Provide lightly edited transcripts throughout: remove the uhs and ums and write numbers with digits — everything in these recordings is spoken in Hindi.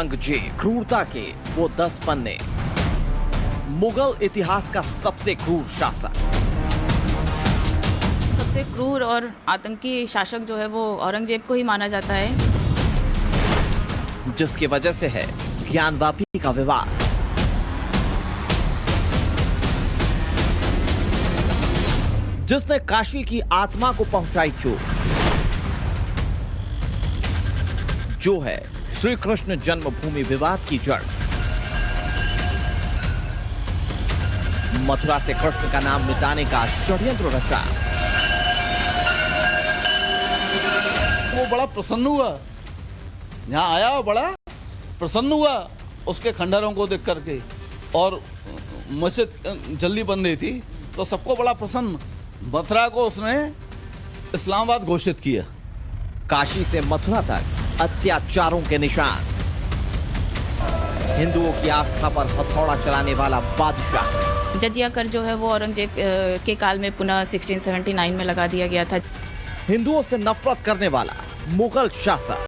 औरंगजेब, क्रूरता के वो 10 पन्ने। मुगल इतिहास का सबसे क्रूर शासक। सबसे क्रूर और आतंकी शासक जो है वो औरंगजेब को ही माना जाता है, जिसकी वजह से है ज्ञानवापी का विवाद। जिसने काशी की आत्मा को पहुंचाई चोट, जो है श्री कृष्ण जन्मभूमि विवाद की जड़। मथुरा से कृष्ण का नाम मिटाने का षड्यंत्र रचा। वो बड़ा प्रसन्न हुआ, यहाँ आया और बड़ा प्रसन्न हुआ उसके खंडहरों को देख करके, और मस्जिद जल्दी बन रही थी तो सबको बड़ा प्रसन्न। मथुरा को उसने इस्लामाबाद घोषित किया। काशी से मथुरा तक अत्याचारों के निशान। हिंदुओं की आस्था पर हथौड़ा चलाने वाला बादशाह। जजिया कर जो है वो औरंगजेब के काल में पुनः 1679 में लगा दिया गया था। हिंदुओं से नफरत करने वाला मुगल शासक।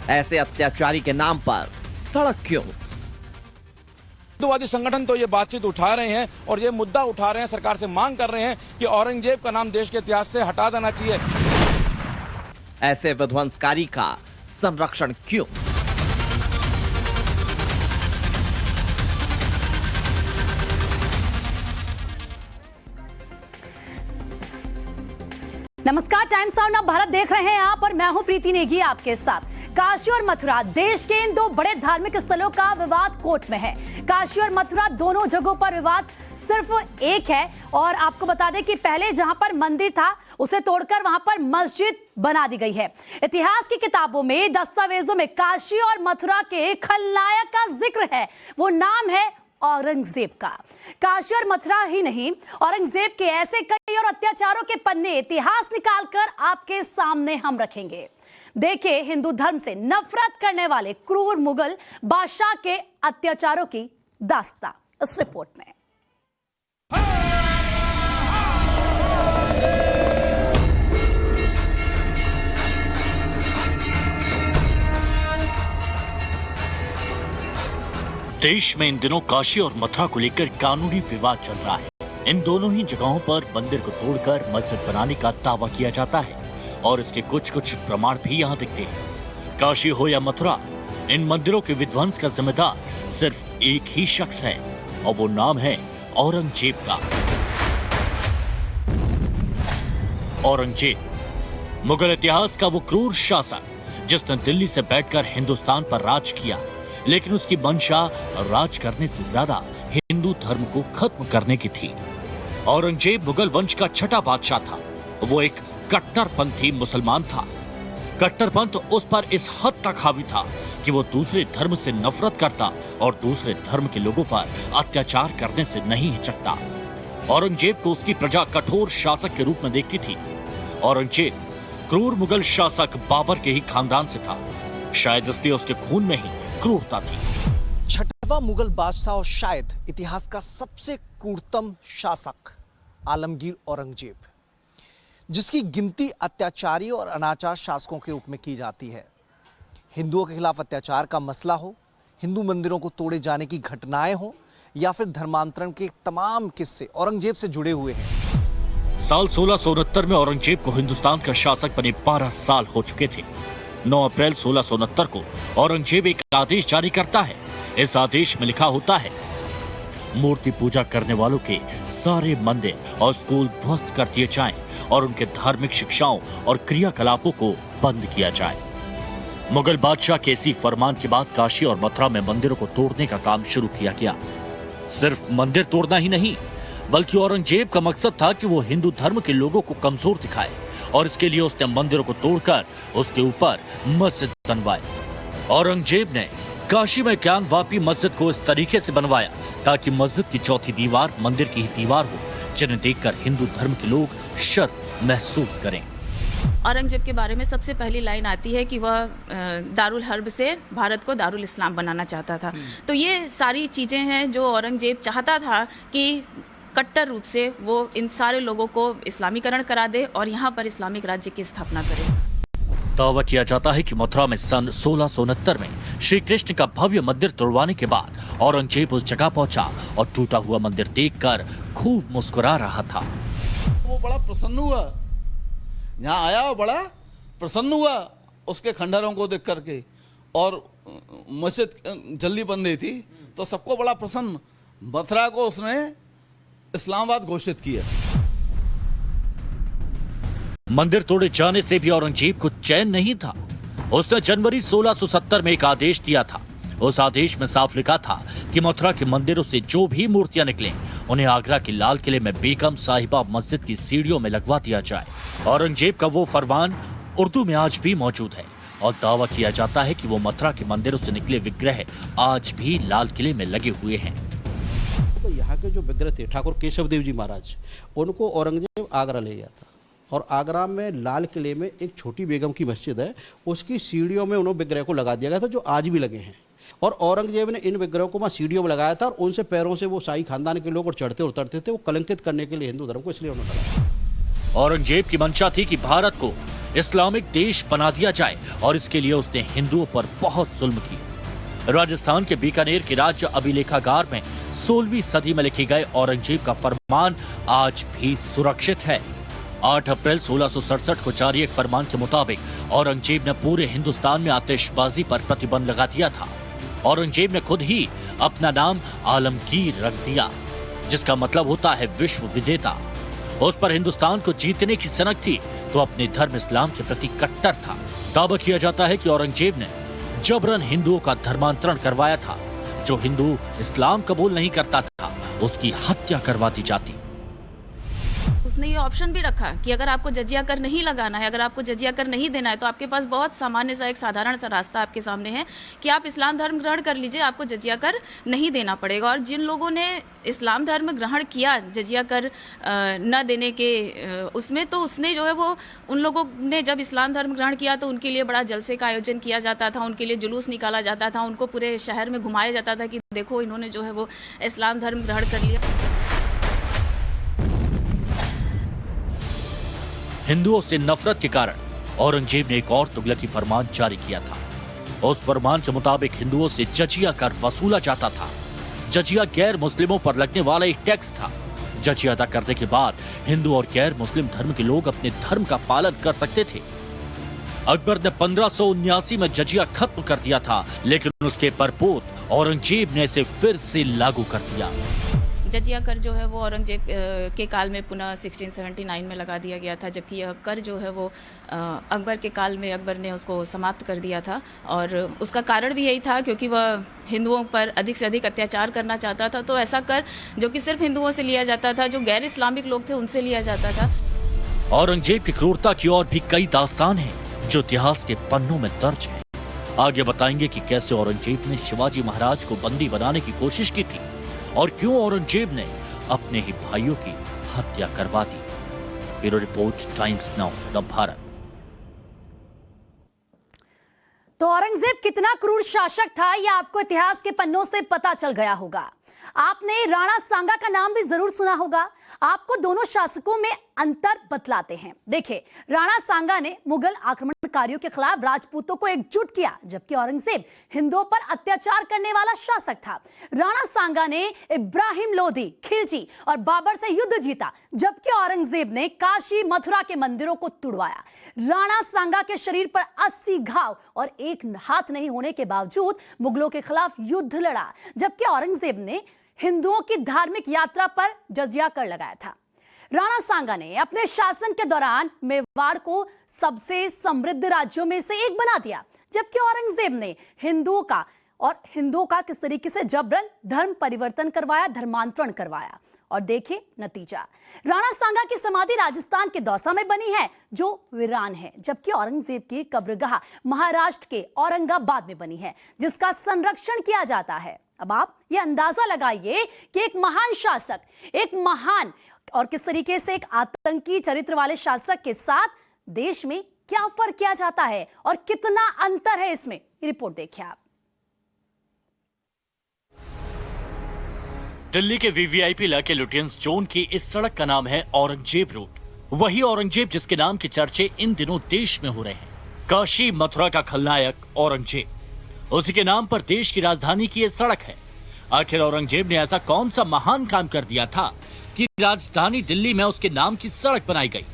ऐसे अत्याचारी के नाम पर सड़क क्यों? हिंदुवादी संगठन तो ये बातचीत उठा रहे हैं और ये मुद्दा उठा रहे हैं, सरकार से मांग कर रहे हैं कि औरंगजेब का नाम देश के इतिहास से हटा देना चाहिए। ऐसे विध्वंसकारी का संरक्षण क्यों? नमस्कार, टाइम्स नाउ आप भारत देख रहे हैं आप, और मैं हूं प्रीति नेगी आपके साथ। काशी और मथुरा, देश के इन दो बड़े धार्मिक स्थलों का विवाद कोर्ट में है। काशी और मथुरा दोनों जगहों पर विवाद सिर्फ एक है, और आपको बता दें कि पहले जहां पर मंदिर था उसे तोड़कर वहां पर मस्जिद बना दी गई है। इतिहास की किताबों में, दस्तावेजों में काशी और मथुरा के खलनायक का जिक्र है। वो नाम है औरंगजेब का। काशी और मथुरा ही नहीं, औरंगजेब के ऐसे कई और अत्याचारों के पन्ने इतिहास निकालकर आपके सामने हम रखेंगे। देखिए हिंदू धर्म से नफरत करने वाले क्रूर मुगल बादशाह के अत्याचारों की दास्तां इस रिपोर्ट में। देश में इन दिनों काशी और मथुरा को लेकर कानूनी विवाद चल रहा है। इन दोनों ही जगहों पर मंदिर को तोड़कर मस्जिद बनाने का दावा किया जाता है, और इसके कुछ कुछ प्रमाण भी यहाँ दिखते हैं। काशी हो या मथुरा, इन मंदिरों के विध्वंस का जिम्मेदार सिर्फ एक ही शख्स है, और वो नाम है औरंगजेब का। औरंगजेब, मुगल इतिहास का वो क्रूर शासक जिसने दिल्ली से बैठकर हिंदुस्तान पर राज किया, लेकिन उसकी मंशा राज करने से ज्यादा हिंदू धर्म को खत्म करने की थी। औरंगजेब मुगल वंश का छठा बादशाह था। वो एक कट्टरपंथी मुसलमान था। कट्टरपंथ उस पर इस हद तक हावी था कि वो दूसरे धर्म से नफरत करता और दूसरे धर्म के लोगों पर अत्याचार करने से नहीं हिचकता। औरंगजेब को उसकी प्रजा कठोर शासक के रूप में देखती थी। औरंगजेब क्रूर मुगल शासक बाबर के ही खानदान से था। शायद इसलिए उसके खून में ही क्रूरता थी। छठवां मुगल बादशाह और शायद इतिहास का सबसे क्रूरतम शासक आलमगीर औरंगजेब, जिसकी गिनती अत्याचारी और अनाचार शासकों के रूप में की जाती है। हिंदुओं के खिलाफ अत्याचार का मसला हो, हिंदू मंदिरों को तोड़े जाने की घटनाएं हो, या फिर धर्मांतरण के तमाम किस्से औरंगजेब से जुड़े हुए हैं। साल 1669 में औरंगजेब को हिंदुस्तान का शासक बने 12 साल हो चुके थे। 9 अप्रैल 1669 को औरंगजेब एक आदेश जारी करता है। इस आदेश में लिखा होता है, मूर्ति पूजा करने वालों के सारे मंदिर और स्कूल ध्वस्त कर दिए जाएं और उनके धार्मिक शिक्षाओं और क्रियाकलापों को बंद किया जाए। मुगल बादशाह के इसी फरमान के बाद काशी और मथुरा में मंदिरों को तोड़ने का काम शुरू किया गया। सिर्फ मंदिर तोड़ना ही नहीं, बल्कि औरंगजेब का मकसद था कि वो हिंदू धर्म के लोगों को कमजोर दिखाए, और इसके लिए उसने मंदिरों को तोड़कर उसके ऊपर मस्जिद बनवाए। औरंगजेब ने काशी में ज्ञानवापी मस्जिद को इस तरीके से बनवाया ताकि मस्जिद की चौथी दीवार मंदिर की ही दीवार हो, जिन्हें देखकर हिंदू धर्म के लोग शर्म महसूस करें। औरंगजेब के बारे में सबसे पहली लाइन आती है कि वह दारुल हर्ब से भारत को दारुल इस्लाम बनाना चाहता था। तो ये सारी चीजें हैं जो औरंगजेब चाहता था कि कट्टर रूप से वो इन सारे लोगों को इस्लामीकरण करा दे और यहाँ पर इस्लामिक राज्य की स्थापना करे। दावा किया जाता है कि मथुरा में सन 1669 में श्री कृष्ण का भव्य मंदिर तोड़वाने के बाद औरंगजेब उस जगह पहुंचा और टूटा हुआ मंदिर देखकर खूब मुस्कुरा रहा था। वो बड़ा प्रसन्न हुआ, यहाँ आया बड़ा प्रसन्न हुआ उसके खंडहरों को देख करके, और मस्जिद जल्दी बन रही थी तो सबको बड़ा प्रसन्न। मथुरा को उसने इस्लामाबाद घोषित किया। मंदिर तोड़े जाने से भी औरंगजेब को चैन नहीं था। उसने जनवरी 1670 में एक आदेश दिया था। उस आदेश में साफ लिखा था कि मथुरा के मंदिरों से जो भी मूर्तियां निकलें उन्हें आगरा के लाल किले में बेगम साहिबा मस्जिद की सीढ़ियों में लगवा दिया जाए। औरंगजेब का वो फरमान उर्दू में आज भी मौजूद है और दावा किया जाता है कि वो मथुरा के मंदिरों से निकले विग्रह आज भी लाल किले में लगे हुए हैं। तो यहाँ के जो विग्रह थे ठाकुर केशव देव जी महाराज, उनको औरंगजेब आगरा ले गया था और आगरा में लाल किले में एक छोटी बेगम की मस्जिद है, उसकी सीढ़ियों में उन्होंने विग्रह को लगा दिया गया था जो आज भी लगे हैं। और औरंगजेब ने इन विग्रहों को वहाँ सीढ़ियों में लगाया था और उनसे पैरों से वो शाही खानदान के लोग और चढ़ते उतरते थे, वो कलंकित करने के लिए हिंदू धर्म को, इसलिए उन्होंने लगाया। औरंगजेब की मंशा थी कि भारत को इस्लामिक देश बना दिया जाए और इसके लिए उसने हिंदुओं पर बहुत जुल्म किए। राजस्थान के बीकानेर के राज्य अभिलेखागार में 16वीं सदी में लिखे गए औरंगजेब का फरमान आज भी सुरक्षित है। 8 अप्रैल 1667 को जारी एक फरमान के मुताबिक औरंगजेब ने पूरे हिंदुस्तान में आतिशबाजी पर प्रतिबंध लगा दिया था। औरंगजेब ने खुद ही अपना नाम आलमगीर रख दिया, जिसका मतलब होता है विश्व विजेता। उस पर हिंदुस्तान को जीतने की सनक थी तो अपने धर्म इस्लाम के प्रति कट्टर था। दावा किया जाता है कि औरंगजेब ने जबरन हिंदुओं का धर्मांतरण करवाया था। जो हिंदू इस्लाम कबूल नहीं करता था उसकी हत्या करवा दी जाती। उसने ये ऑप्शन भी रखा कि अगर आपको जजिया कर नहीं लगाना है, अगर आपको जजिया कर नहीं देना है, तो आपके पास बहुत सामान्य सा एक साधारण सा रास्ता आपके सामने है कि आप इस्लाम धर्म ग्रहण कर लीजिए, आपको जजिया कर नहीं देना पड़ेगा। और जिन लोगों ने इस्लाम धर्म ग्रहण किया जजिया कर न देने के उसमें, तो उसने जो है वो उन लोगों ने जब इस्लाम धर्म ग्रहण किया तो उनके लिए बड़ा जलसे का आयोजन किया जाता था, उनके लिए जुलूस निकाला जाता था, उनको पूरे शहर में घुमाया जाता था कि देखो इन्होंने जो है वो इस्लाम धर्म ग्रहण कर लिया। हिंदुओं से नफरत के कारण औरंगजेब ने एक और तुगलकी फरमान जारी किया था। उस फरमान के मुताबिक हिंदुओं से जजिया कर वसूला जाता था। जजिया गैर मुस्लिमों पर लगने वाला एक टैक्स था। जजिया अदा करने के बाद हिंदू और गैर मुस्लिम धर्म के लोग अपने धर्म का पालन कर सकते थे। अकबर ने 1579 में जजिया खत्म कर दिया था, लेकिन उसके परपोत औरंगजेब ने इसे फिर से लागू कर दिया। जजिया कर जो है वो औरंगजेब के काल में पुनः 1679 में लगा दिया गया था, जबकि यह कर जो है वो अकबर के काल में अकबर ने उसको समाप्त कर दिया था। और उसका कारण भी यही था क्योंकि वह हिंदुओं पर अधिक से अधिक अत्याचार करना चाहता था। तो ऐसा कर जो कि सिर्फ हिंदुओं से लिया जाता था, जो गैर इस्लामिक लोग थे उनसे लिया जाता था। औरंगजेब की क्रूरता की और भी कई दास्तान हैं जो इतिहास के पन्नों में दर्ज है। आगे बताएंगे कि कैसे औरंगजेब ने शिवाजी महाराज को बंदी बनाने की कोशिश की थी और क्यों औरंगजेब ने अपने ही भाइयों की हत्या करवा दी। Bureau report, Times Now Bharat. तो औरंगजेब कितना क्रूर शासक था यह आपको इतिहास के पन्नों से पता चल गया होगा। आपने राणा सांगा का नाम भी जरूर सुना होगा। आपको दोनों शासकों में अंतर बतलाते हैं। देखिए, राणा सांगा ने मुगल आक्रमणकारियों के खिलाफ राजपूतों को एकजुट किया, जबकि औरंगजेब हिंदुओं पर अत्याचार करने वाला शासक था। राणा सांगा ने इब्राहिम लोधी, खिलजी और बाबर से युद्ध जीता, जबकि औरंगजेब ने काशी मथुरा के मंदिरों को तुड़वाया। राणा सांगा के शरीर पर 80 घाव और एक हाथ नहीं होने के बावजूद मुगलों के खिलाफ युद्ध लड़ा, जबकि औरंगजेब ने हिंदुओं की धार्मिक यात्रा पर जजिया कर लगाया था। राणा सांगा ने अपने शासन के दौरान मेवाड़ को सबसे समृद्ध राज्यों में से एक बना दिया, जबकि औरंगजेब ने हिंदुओं का किस तरीके से जबरन धर्म परिवर्तन करवाया, धर्मांतरण करवाया। और देखिए नतीजा, राणा सांगा की समाधि राजस्थान के दौसा में बनी है जो वीरान है, जबकि औरंगजेब की कब्रगाह महाराष्ट्र के औरंगाबाद में बनी है जिसका संरक्षण किया जाता है। अब आप ये अंदाजा लगाइए कि एक महान शासक, एक महान और किस तरीके से एक आतंकी चरित्र वाले शासक के साथ देश में क्या फर्क किया जाता है और कितना अंतर है इसमें, रिपोर्ट देखिए आप। दिल्ली के वीवीआईपी इलाके लुटियंस जोन की इस सड़क का नाम है औरंगजेब रोड। वही औरंगजेब जिसके नाम के चर्चे इन दिनों देश में हो रहे हैं। काशी मथुरा का खलनायक औरंगजेब, उसी के नाम पर देश की राजधानी की ये सड़क है। आखिर औरंगजेब ने ऐसा कौन सा महान काम कर दिया था कि राजधानी दिल्ली में उसके नाम की सड़क बनाई गई?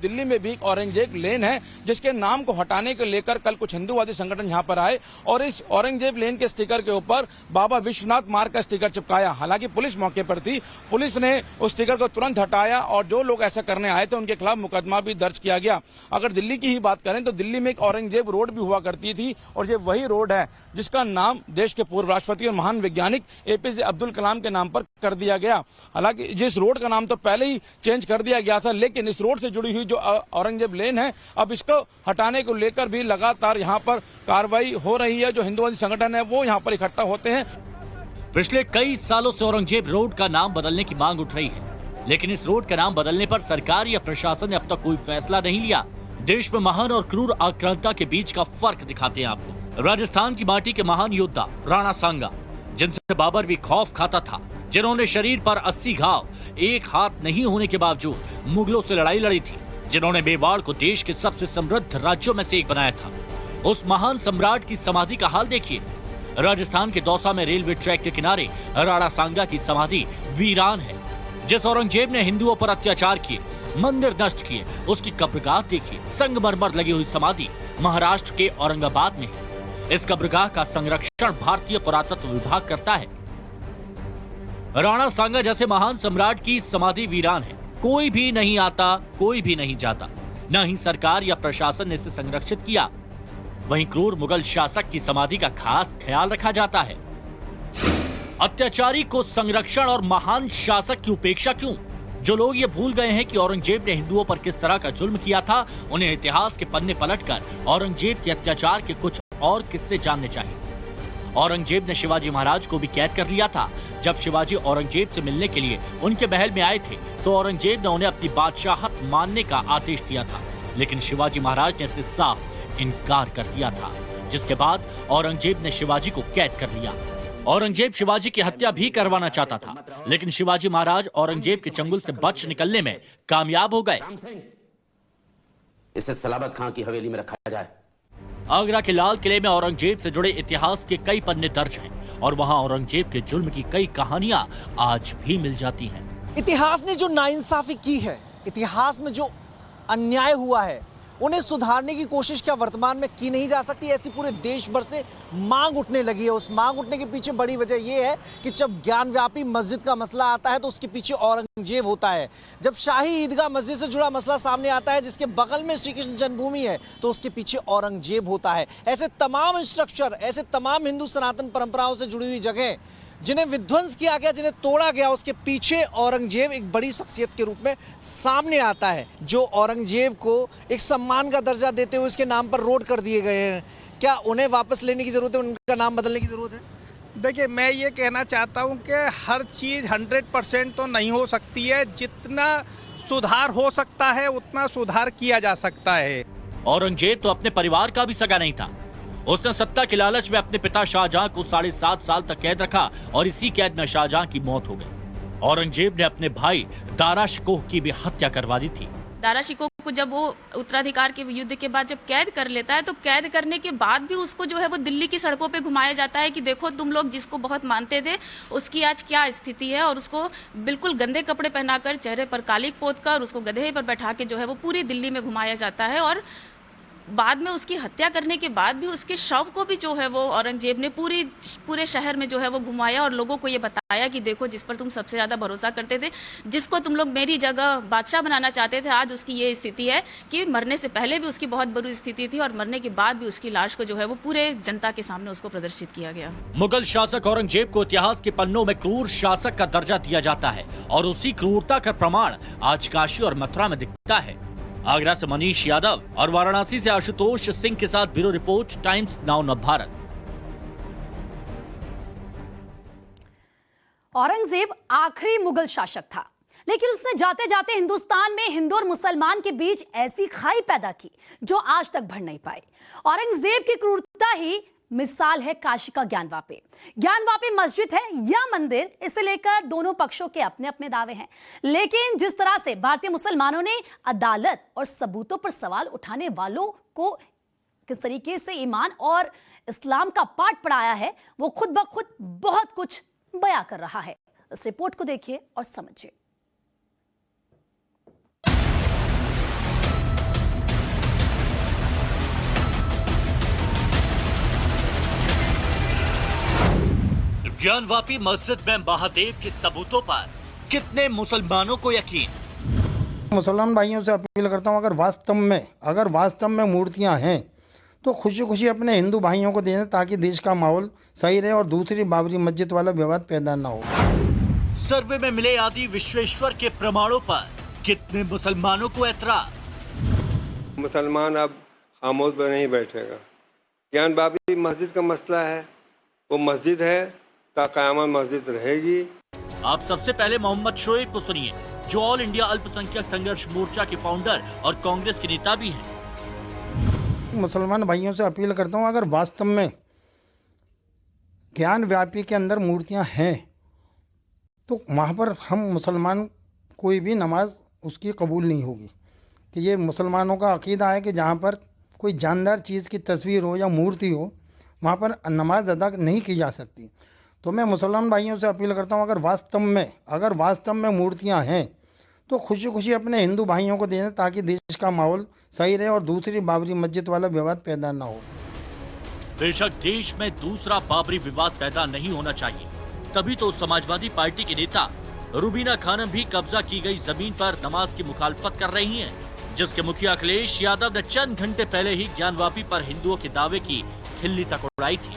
दिल्ली में भी एक औरंगजेब लेन है जिसके नाम को हटाने को लेकर कल कुछ हिंदूवादी संगठन यहां पर आए और इस औरंगजेब लेन के स्टिकर के ऊपर बाबा विश्वनाथ मार्ग का स्टिकर चिपकाया। हालांकि पुलिस मौके पर थी, पुलिस ने उस स्टिकर को तुरंत हटाया और जो लोग ऐसा करने आए थे उनके खिलाफ मुकदमा भी दर्ज किया गया। अगर दिल्ली की ही बात करें तो दिल्ली में एक औरंगजेब रोड भी हुआ करती थी और ये वही रोड है जिसका नाम देश के पूर्व राष्ट्रपति और महान वैज्ञानिक एपीजे अब्दुल कलाम के नाम पर कर दिया गया। हालांकि जिस रोड का नाम तो पहले ही चेंज कर दिया गया था, लेकिन इस रोड से जुड़ी हुई जो औरंगजेब लेन है, अब इसको हटाने को लेकर भी लगातार यहां पर कार्रवाई हो रही है। जो हिंदुवादी संगठन है वो यहां पर इकट्ठा होते हैं। पिछले कई सालों से औरंगजेब रोड का नाम बदलने की मांग उठ रही है, लेकिन इस रोड का नाम बदलने पर सरकार या प्रशासन ने अब तक कोई फैसला नहीं लिया। देश में महान और क्रूर आक्रांता के बीच का फर्क दिखाते हैं आपको। राजस्थान की माटी के महान योद्धा राणा सांगा, जिनसे बाबर भी खौफ खाता था, जिन्होंने शरीर पर 80 घाव, एक हाथ नहीं होने के बावजूद मुगलों से लड़ाई लड़ी थी, जिन्होंने मेवाड़ को देश के सबसे समृद्ध राज्यों में से एक बनाया था। उस महान सम्राट की समाधि का हाल देखिए। राजस्थान के दौसा में रेलवे ट्रैक के किनारे राणा सांगा की समाधि वीरान है। जिस औरंगजेब ने हिंदुओं पर अत्याचार किए, मंदिर नष्ट किए, उसकी कब्रगाह देखिए। संगमरमर लगी हुई समाधि महाराष्ट्र के औरंगाबाद में है। इस कब्रगाह का संरक्षण भारतीय पुरातत्व विभाग करता है। राणा सांगा जैसे महान सम्राट की समाधि वीरान है। कोई भी नहीं आता, कोई भी नहीं जाता, न ही सरकार या प्रशासन ने इसे संरक्षित किया। वहीं क्रूर मुगल शासक की समाधि का खास ख्याल रखा जाता है। अत्याचारी को संरक्षण और महान शासक की उपेक्षा क्यों? जो लोग ये भूल गए हैं कि औरंगजेब ने हिंदुओं पर किस तरह का जुल्म किया था, उन्हें इतिहास के पन्ने पलटकर औरंगजेब के अत्याचार के कुछ और किस्से जानने चाहिए। औरंगजेब ने शिवाजी महाराज को भी कैद कर लिया था। जब शिवाजी औरंगजेब से मिलने के लिए उनके महल में आए थे तो औरंगजेब ने उन्हें अपनी बादशाहत मानने का आदेश दिया था, लेकिन शिवाजी महाराज ने इससे साफ इनकार कर दिया था, जिसके बाद औरंगजेब ने शिवाजी को कैद कर लिया। औरंगजेब शिवाजी की हत्या भी करवाना चाहता था, लेकिन शिवाजी महाराज औरंगजेब के चंगुल से बच निकलने में कामयाब हो गए। इसे सलाबत खां की हवेली में रखा जाए। आगरा के लाल किले में औरंगजेब से जुड़े इतिहास के कई पन्ने दर्ज हैं और वहां औरंगजेब के जुल्म की कई कहानियां आज भी मिल जाती हैं। इतिहास ने जो नाइंसाफी की है, इतिहास में जो अन्याय हुआ है, उन्हें सुधारने की कोशिश क्या वर्तमान में की नहीं जा सकती? ऐसी पूरे देश भर से मांग उठने लगी है। उस मांग उठने के पीछे बड़ी वजह यह है कि जब ज्ञानव्यापी मस्जिद का मसला आता है तो उसके पीछे औरंगजेब होता है। जब शाही ईदगाह मस्जिद से जुड़ा मसला सामने आता है जिसके बगल में श्री कृष्ण जन्मभूमि है तो उसके पीछे औरंगजेब होता है। ऐसे तमाम स्ट्रक्चर, ऐसे तमाम हिंदू सनातन परंपराओं से जुड़ी हुई जगह जिन्हें विध्वंस किया गया, जिन्हें तोड़ा गया, उसके पीछे औरंगजेब एक बड़ी शख्सियत के रूप में सामने आता है। जो औरंगजेब को एक सम्मान का दर्जा देते हुए इसके नाम पर रोड कर दिए गए हैं, क्या उन्हें वापस लेने की जरूरत है? उनका नाम बदलने की जरूरत है? देखिए, मैं ये कहना चाहता हूँ कि हर चीज़ 100% तो नहीं हो सकती है। जितना सुधार हो सकता है उतना सुधार किया जा सकता है। औरंगजेब तो अपने परिवार का भी सगा नहीं था। उसने सत्ता के लालच में अपने पिता शाहजहां को 7.5 साल तक कैद रखा और इसी कैद में शाहजहां की मौत हो गई। औरंगजेब ने अपने भाई दारा शिकोह की भी हत्या करवा दी थी। दारा शिकोह को जब वो उत्तराधिकार के युद्ध के बाद जब कैद कर लेता है तो कैद करने के बाद भी उसको जो है वो दिल्ली की सड़कों पे घुमाया जाता है कि देखो तुम लोग जिसको बहुत मानते थे उसकी आज क्या स्थिति है, और उसको बिल्कुल गंदे कपड़े पहनाकर, चेहरे पर कालिक पोत कर, उसको गधे पर बैठा के जो है वो पूरी दिल्ली में घुमाया जाता है। और बाद में उसकी हत्या करने के बाद भी उसके शव को भी जो है वो औरंगजेब ने पूरे शहर में जो है वो घुमाया और लोगों को ये बताया कि देखो जिस पर तुम सबसे ज्यादा भरोसा करते थे, जिसको तुम लोग मेरी जगह बादशाह बनाना चाहते थे, आज उसकी ये स्थिति है कि मरने से पहले भी उसकी बहुत बुरी स्थिति थी और मरने के बाद भी उसकी लाश को जो है वो पूरे जनता के सामने उसको प्रदर्शित किया गया। मुगल शासक औरंगजेब को इतिहास के पन्नों में क्रूर शासक का दर्जा दिया जाता है और उसी क्रूरता का प्रमाण आज काशी और मथुरा में दिखता है। आगरा से मनीष यादव और वाराणसी से आशुतोष सिंह के साथ bureau report, Times now Navbharat. Aurangzeb आखिरी मुगल शासक था, लेकिन उसने जाते जाते हिंदुस्तान में हिंदू और मुसलमान के बीच ऐसी खाई पैदा की जो आज तक भर नहीं पाई। औरंगजेब की क्रूरता ही मिसाल है काशी का ज्ञानवापी। ज्ञानवापी मस्जिद है या मंदिर, इसे लेकर दोनों पक्षों के अपने अपने दावे हैं, लेकिन जिस तरह से भारतीय मुसलमानों ने अदालत और सबूतों पर सवाल उठाने वालों को किस तरीके से ईमान और इस्लाम का पाठ पढ़ाया है, वो खुद ब खुद बहुत कुछ बयां कर रहा है। इस रिपोर्ट को देखिए और समझिए। ज्ञानवापी मस्जिद में महादेव के सबूतों पर कितने मुसलमानों को यकीन? मुसलमान भाइयों से अपील करता हूं, अगर वास्तव में मूर्तियां हैं तो खुशी खुशी अपने हिंदू भाइयों को दे दें, ताकि देश का माहौल सही रहे और दूसरी बाबरी मस्जिद वाला विवाद पैदा न हो। सर्वे में मिले आदि विश्वेश्वर के प्रमाणों पर कितने मुसलमानों को एतराज? मुसलमान अब खामोश पर नहीं बैठेगा। ज्ञानवापी मस्जिद का मसला है, वो मस्जिद है, क़यामत मस्जिद रहेगी। आप सबसे पहले मोहम्मद शोएब को सुनिए, जो ऑल इंडिया अल्पसंख्यक संघर्ष मोर्चा के फाउंडर और कांग्रेस के नेता भी हैं। मुसलमान भाइयों से अपील करता हूं, अगर वास्तव में ज्ञानवापी के अंदर मूर्तियां हैं तो वहाँ पर हम मुसलमान कोई भी नमाज उसकी कबूल नहीं होगी। कि ये मुसलमानों का अकीदा है कि जहाँ पर कोई जानदार चीज़ की तस्वीर हो या मूर्ति हो, वहाँ पर नमाज अदा नहीं की जा सकती। तो मैं मुसलमान भाइयों से अपील करता हूँ, अगर वास्तव में मूर्तियाँ हैं तो खुशी खुशी अपने हिंदू भाइयों को दे दें, ताकि देश का माहौल सही रहे और दूसरी बाबरी मस्जिद वाला विवाद पैदा न हो। बेशक देश में दूसरा बाबरी विवाद पैदा नहीं होना चाहिए, तभी तो समाजवादी पार्टी के नेता रुबीना खानम भी कब्जा की गई जमीन पर नमाज की मुखालफत कर रही हैं, जिसके मुखिया अखिलेश यादव ने चंद घंटे पहले ही ज्ञानवापी पर हिंदुओं के दावे की खिल्ली तक उड़ाई थी।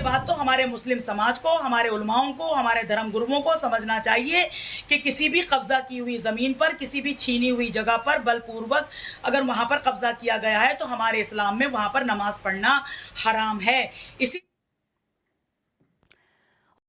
बात तो हमारे मुस्लिम समाज को, हमारे उलमाओं को, हमारे धर्म गुरुओं को समझना चाहिए कि किसी भी कब्जा की हुई जमीन पर, किसी भी छीनी हुई जगह पर बलपूर्वक अगर वहां पर कब्जा किया गया है तो हमारे इस्लाम में वहां पर नमाज पढ़ना हराम है। इसी